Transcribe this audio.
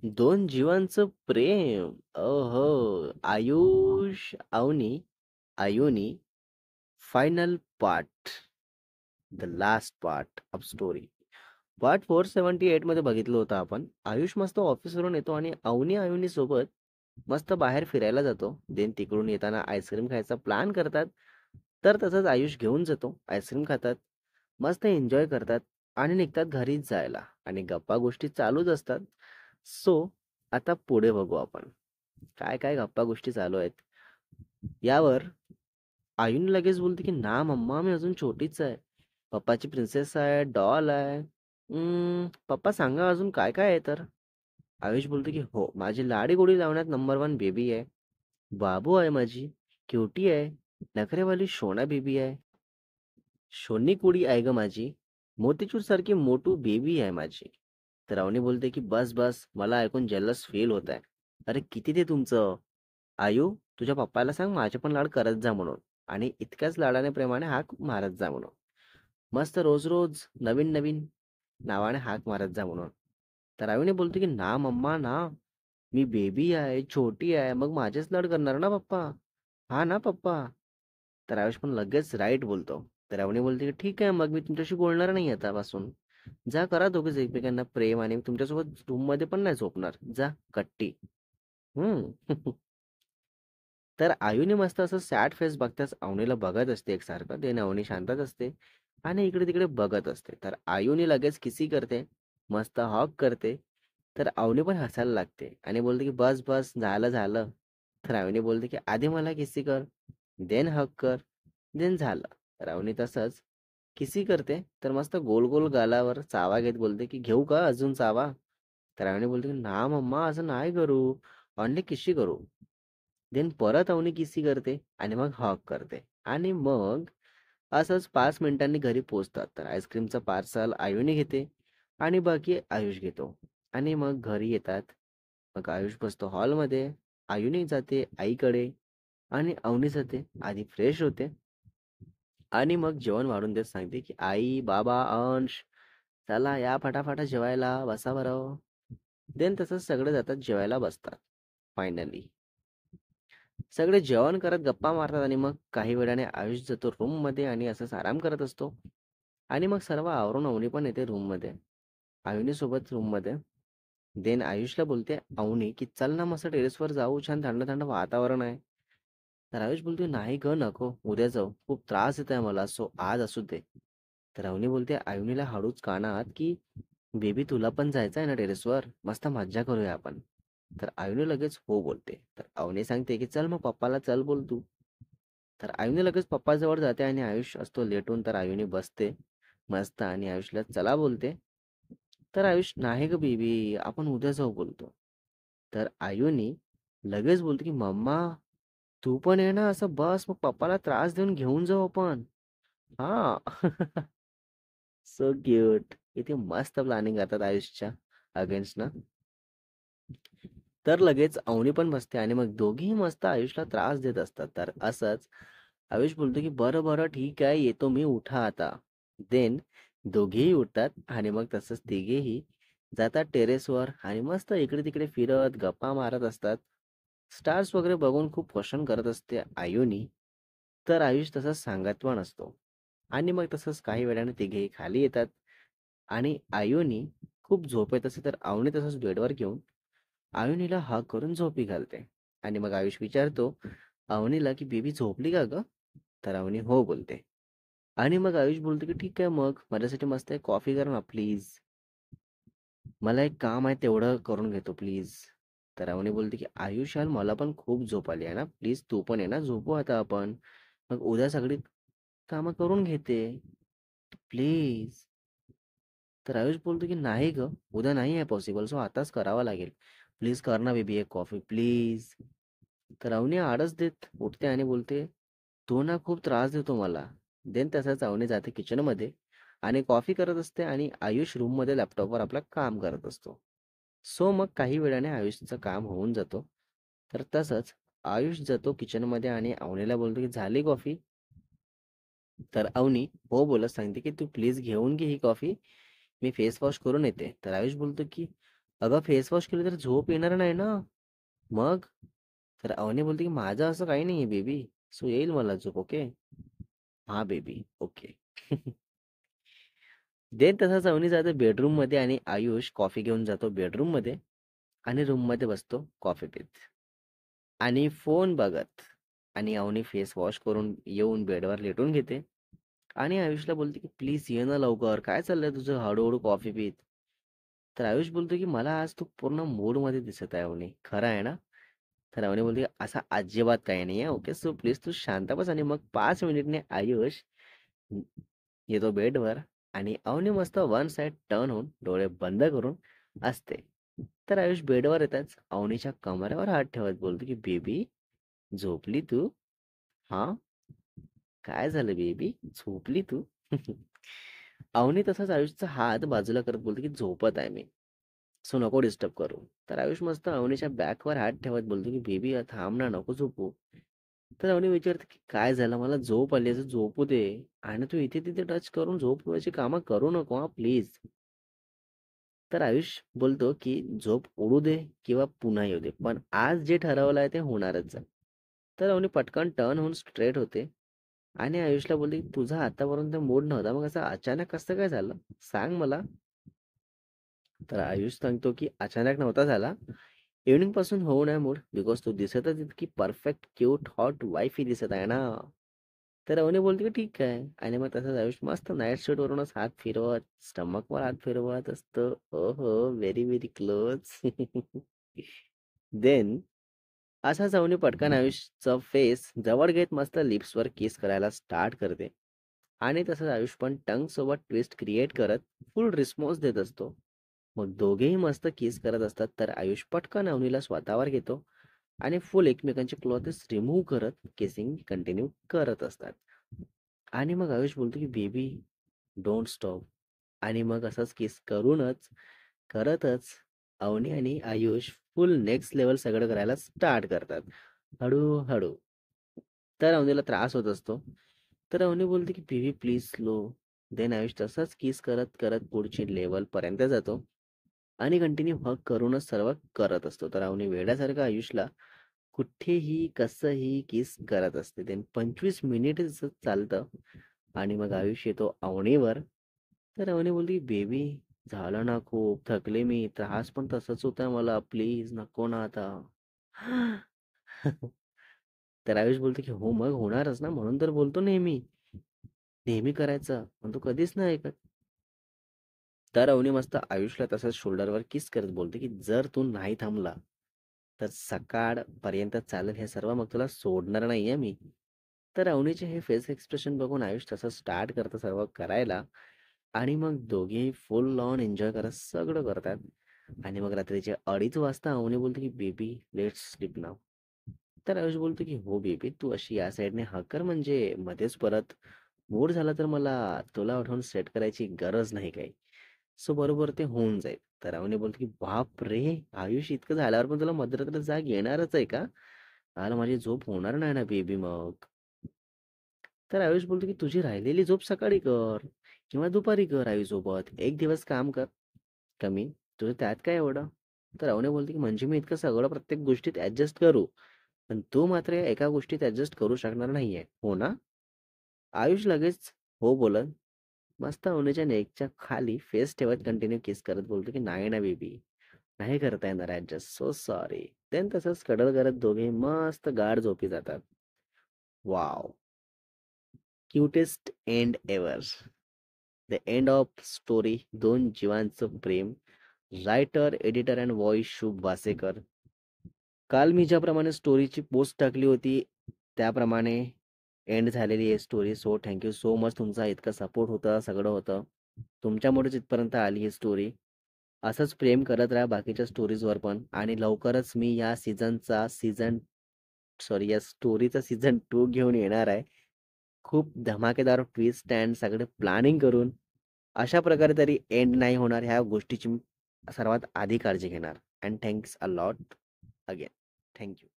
दोन जीवांचं प्रेम. ओहो! Ayush, Avani, Ayuni, final part. The last part of story. Part 478 मध्ये बघितलं होतं आपण. आयुष मस्त ऑफिसवरून येतो आणि अवनी आयुनी सोबत मस्त बाहेर फिरायला जातो. देन तिकडून येताना आईस्क्रीम खायचा प्लॅन करतात. तर तसंच आयुष घेऊन जातो. आईस्क्रीम खातात. मस्त एन्जॉय करतात आणि निघतात घरी जायला आणि गप्पा गोष्टी चालूच असतात. सो आता पुढे बघू आपण. काय काय गप्पा गोष्टी चालू आहेत. यावर आयुनी लगेच बोलते की ना मम्मा मी अजून छोटीच आहे. पप्पाची प्रिन्सेस आहे, डॉल आहे. पप्पा सांगा अजून काय काय आहे तर? आयुष बोलतो की हो माझी लाडी गोडी लावण्यात नंबर वन बेबी आहे. बाबू आहे माझी. क्युटी आहे. नखरेवाली शोना बेबी आहे. शोनी कुडी आहे ग माझी. मोतीचूर सारखी मोठू बेबी आहे माझी. तर अवनी बोलते की बस बस मला ऐकून जेलस फील होत आहे. अरे किती ते तुमचं. आयु तुझ्या पप्पाला सांग माझे पण लाड करत जा म्हणून. आणि इतक्याच लाडाने प्रेमाने हाक मारत जा म्हणून. मस्त रोज रोज नवीन नवीन नावाने हाक मारत जा म्हणून. तर आयुने बोलतो की ना मम्मा ना. मी बेबी आहे छोटी आहे मग माझेच लाड करणार ना पप्पा. हा ना पप्पा. तर आयुष पण लगेच राईट बोलतो. तर अवनी बोलते की ठीक आहे मग मी तुमच्याशी बोलणार नाही आतापासून. जा करा दोघेच एकमेकांना प्रेम आणि तुमच्यासोबत रूम मध्ये पण नाही झोपणार. जा कट्टी. हम्म. तर आयुनी मस्त असं सॅड फेस बघताच अवनीला बघत असते एकसारखं. ते अवनी शांतच असते आणि इकडे तिकडे बघत असते. तर आयुनी लगेच किसी करते. मस्त हॉक करते. तर अवनी पण हसायला लागते आणि बोलते की बस बस झालं झालं. तर अवनी बोलते की आधी मला किसी कर, देन हक कर, देन झालं. तर अवनी तसंच किसी करते. तर मस्त गोल गोल गालावर चावा घेत बोलते की घेऊ का अजून चावा. तर अवनी बोलते की ना मम्मा असं नाही करू, ऑनली किसी करू. देन परत अवनी किसी करते आणि मग हॉक करते आणि मग असंच 5 मिनिटांनी घरी पोचतात. तर आईस्क्रीमचं पार्सल आयुनी घेते आणि बाकी आयुष घेतो आणि मग घरी येतात. मग आयुष बसतो हॉलमध्ये. आयुनी जाते आईकडे आणि अवनी जाते आधी फ्रेश होते आणि मग जेवण वाढून देत सांगते की आई बाबा अंश चला या फटाफटा जेवायला बसा बरं. देन तसंच सगळे जातात जेवायला बसतात. फायनली सगळे जेवण करत गप्पा मारतात आणि मग काही वेळाने आयुष जातो रूम मध्ये आणि असंच आराम करत असतो. आणि मग सर्व आवरून अवनी पण येते रूम मध्ये. आयुनी सोबत रूम मध्ये. देन आयुषला बोलते अवनी की चल ना मस्त टेरेसवर जाऊ छान थंड थंड वातावरण आहे. तर आयुष बोलते नाही ग नको उद्या जाऊ खूप त्रास येत आहे मला सो आज असू दे. तर अवनी बोलते आयुनीला हळूच कानात की बेबी तुला पण जायचं आहे ना टेरेसवर मस्त मज्जा करूया आपण. तर आयुनी लगेच हो बोलते. तर अवनी सांगते की चल मग पप्पाला चल बोल तू. तर आयुनी लगेच पप्पाजवळ जाते आणि आयुष असतो लेटून. तर आयुनी बसते मस्त आणि आयुषला चला बोलते. तर आयुष नाही ग बेबी आपण उद्या जाऊ बोलतो. तर आयुनी लगेच बोलते की मम्मा तू पण ये ना असं बस मग पप्पाला त्रास देऊन घेऊन जाऊ आपण. हा. So cute. इथे मस्त प्लॅनिंग करतात आयुषच्या अगेन्स्ट ना. तर लगेच अवनी पण बसते आणि मग दोघीही मस्त आयुषला त्रास देत असतात. तर असंच आयुष बोलतो की बरं बरं ठीक आहे येतो मी उठा आता. देन दोघेही उठतात आणि मग तसंच तिघेही जातात टेरेसवर आणि मस्त इकडे तिकडे फिरत गप्पा मारत असतात. स्टार्स वगैरे बघून खूप क्वेश्चन करत असते आयुनी. तर आयुष तसंच सांगत पण असतो. आणि मग तसंच काही वेळाने तिघेही खाली येतात आणि आयुनी खूप झोप येत असते. तर अवनी तसंच बेडवर घेऊन आयुनीला हाक करून झोपी घालते. आणि मग आयुष विचारतो अवनीला की बेबी झोपली का ग. तर अवनी हो बोलते. आणि मग आयुष बोलतो की ठीक आहे मग माझ्यासाठी मस्त एक कॉफी कर ना प्लीज. मला एक काम आहे तेवढं करून घेतो प्लीज. तर अवनी बोलते की आयुष यार मला पण खूप झोप आली आहे ना प्लीज तू पण ये ना झोपू आता आपण. मग उद्या सगळी कामं करून घेते प्लीज. तर आयुष बोलतो की नाही ग उद्या नाही आहे पॉसिबल सो आताच करावं लागेल. प्लीज कर ना बेबी एक कॉफी प्लीज. तर अवनी आळस देत उठते आणि बोलते तो ना खूप त्रास देतो मला. देन तसाच अवनी जाते किचनमध्ये आणि कॉफी करत असते आणि आयुष रूममध्ये लॅपटॉपवर आपलं काम करत असतो. सो मग काही वेळाने आयुषचं काम होऊन जातो. तर तसंच आयुष जातो किचनमध्ये आणि अवनीला बोलतो की झाली कॉफी. तर अवनी हो बोलत सांगते की तू प्लीज घेऊन घे ही कॉफी. मी फेस वॉश करून येते. तर आयुष बोलतो की अगं फेस वॉश केलं तर झोप येणार नाही ना. मग तर अवनी बोलते की माझं असं काही नाहीये बेबी. सो येईल मला झोप. ओके. हा बेबी. ओके. देन तसाच अवनी जातो बेडरूम मध्ये आणि आयुष कॉफी घेऊन जातो बेडरूम मध्ये आणि रूम मध्ये बसतो कॉफी पीत आणि फोन बघत आणि अवनी फेस वॉश करून येऊन बेडवर लेटून घेते आणि आयुषला बोलते की प्लीज ये ना लवकर, काय चाललंय तुझं हळूहळू कॉफी पीत. तर आयुष बोलतो की मला आज तू पूर्ण मूड मध्ये दिसत आहे अवनी, खरं आहे ना. तर अवनी बोलते असा अजिबात काही नाही आहे. ओके सो प्लीज तू शांत बस. आणि मग 5 मिनिटने आयुष येतो बेडवर आणि अवनी मस्त वन साइड टर्न होऊन डोळे बंद करून असते. तर आयुष बेडवर येताच अवनीच्या कमरावर हात ठेवत बोलतो की बेबी झोपली तू? हा, काय झालं बेबी, झोपली तू? अवनी तसाच आयुषचा हात बाजूला करत बोलतो की झोपत आहे मी, सो नको डिस्टर्ब करू. तर आयुष मस्त अवनीच्या बॅकवर हात ठेवत बोलतो की बेबी थांब ना, नको झोपू. तर अवनी विचारते की काय झालं, मला झोप आली असं झोपू दे. आणि तू इथे तिथे टच करून झोप उडवायची कामं करू नको हा प्लीज. तर आयुष बोलतो की झोप उडू दे किंवा पुन्हा येऊ दे, पण आज जे ठरवलं आहे ते होणारच आहे. तर अवनी पटकन टर्न होऊन स्ट्रेट होते आणि आयुषला बोलली तुझा आतापर्यंत मूड नव्हता, मग असं अचानक कसं काय झालं, सांग मला. तर आयुष सांगतो की अचानक नव्हता झाला, इव्हनिंग पासून होऊ नये मूड, बिकॉज तू दिसतच इतकी परफेक्ट क्यूट हॉट वाईफ ही दिसत आहे ना. तर अवनी बोलते की ठीक आहे. आणि मग तसंच आयुष मस्त नाईट शूट वरूनच हात फिरवत स्टमकवर हात फिरवत असतं. ओहो, व्हेरी व्हेरी क्लोज. देन असा जाऊन पटकन आयुषचा फेस जवळ घेत मस्त लिप्सवर किस करायला स्टार्ट करते. आणि तसंच आयुष पण टंग सोबत ट्विस्ट क्रिएट करत फुल रिस्पॉन्स देत असतो. मग दोघेही मस्त किस करत असतात तर आयुष पटकन अवनीला स्वतःवर घेतो आणि फुल एकमेकांचे क्लॉथेस रिमूव्ह करत किसिंग कंटिन्यू करत असतात. आणि मग आयुष बोलतो की बेबी डोंट स्टॉप. आणि मग असंच किस करूनच करतच अवनी आणि आयुष फुल नेक्स्ट लेवल सगळं करायला स्टार्ट करतात हळूहळू. तर अवनीला त्रास होत असतो. तर अवनी बोलते की baby please slow. Then Ayush तसाच किस करत करत पुढची लेवल पर्यंत जातो आणि कंटिन्यू हक करूनच सर्व करत असतो. तर अवनी वेड्यासारखं आयुषला कुठेही कसंही किस करत असते. देन 25 मिनिट चालतं आणि मग आयुष येतो अवनीवर. तर अवनी बोलली बेबी झालं ना, खूप थकले मी, त्रास पण तसंच होत आहे मला, प्लीज नको ना आता. तर आयुष बोलतो की हो मग होणारच ना, म्हणून तर बोलतो नेहमी नेहमी करायचं, पण तू कधीच नाही ऐकत. तर अवनी मस्त आयुषला तसंच शोल्डरवर किस करत बोलते की जर तू नाही थांबला तर सकाळपर्यंत चालेल हे सर्व, मग तुला सोडणार नाहीये मी. तर अवनीचे हे फेस एक्सप्रेशन बघून आयुष तसं स्टार्ट करतं सर्व करायला. आणि मग दोघेही फुल ऑन एन्जॉय करत सगळं करतात. आणि मग रात्रीचे 2:30 वाजता अवनी बोलते की बेबी लेट्स स्लीप नाव. तर आयुष बोलतो की हो बेबी तू अशी या साईडने हाक कर, म्हणजे मध्येच परत मूड झाला तर मला तुला उठवून सेट करायची गरज नाही काही. सो बरोबर ते होऊन जाईल. तर अवनी बोलतो की बाप रे, आयुष इतकं झाल्यावर पण तुला मध्यरात्री जाग येणारच आहे का? काल माझी झोप होणार नाही ना बेबी मग. तर आयुष बोलतो की तुझी राहिलेली झोप सकाळी कर किंवा दुपारी कर आईसोबत, एक दिवस काम कर कमी, तुझं त्यात काय एवढं. तर अवनी बोलते की म्हणजे मी इतकं सगळं प्रत्येक गोष्टीत ऍडजस्ट करू, पण तू मात्र या एका गोष्टीत ऍडजस्ट करू शकणार नाहीये, हो ना. आयुष लगेच हो बोलत मस्त अवनीच्या नेकच्या खाली फेस ठेवत कंटिन्यू किस करत बोलतो की नाही ना बेबी, नाही करता येणार ऍडजस्ट, सो सॉरी. देन तसंच कडल करत दोघे मस्त गाढ झोपी जातात. Wow, क्युटेस्ट end ever. The end of story. दोन जीवांचं प्रेम. रायटर एडिटर अँड व्हॉइस शुभ वासेकर. काल मी ज्याप्रमाणे स्टोरीची पोस्ट टाकली होती त्याप्रमाणे एंड झालेली आहे story. So thank you so much, तुमचा इतका सपोर्ट होता, सगळं होतं, तुमच्यामुळेच इथपर्यंत आली ही स्टोरी. असंच प्रेम करत राहा बाकीच्या स्टोरीजवर पण. आणि लवकरच मी या या स्टोरीचा सीझन 2 घेऊन येणार आहे. खूप धमाकेदार ट्विस्ट अँड सगळे प्लॅनिंग करून. अशा प्रकारे तरी एंड नाही होणार ह्या गोष्टीची मी सर्वात आधी काळजी घेणार. And thanks a lot again. Thank you.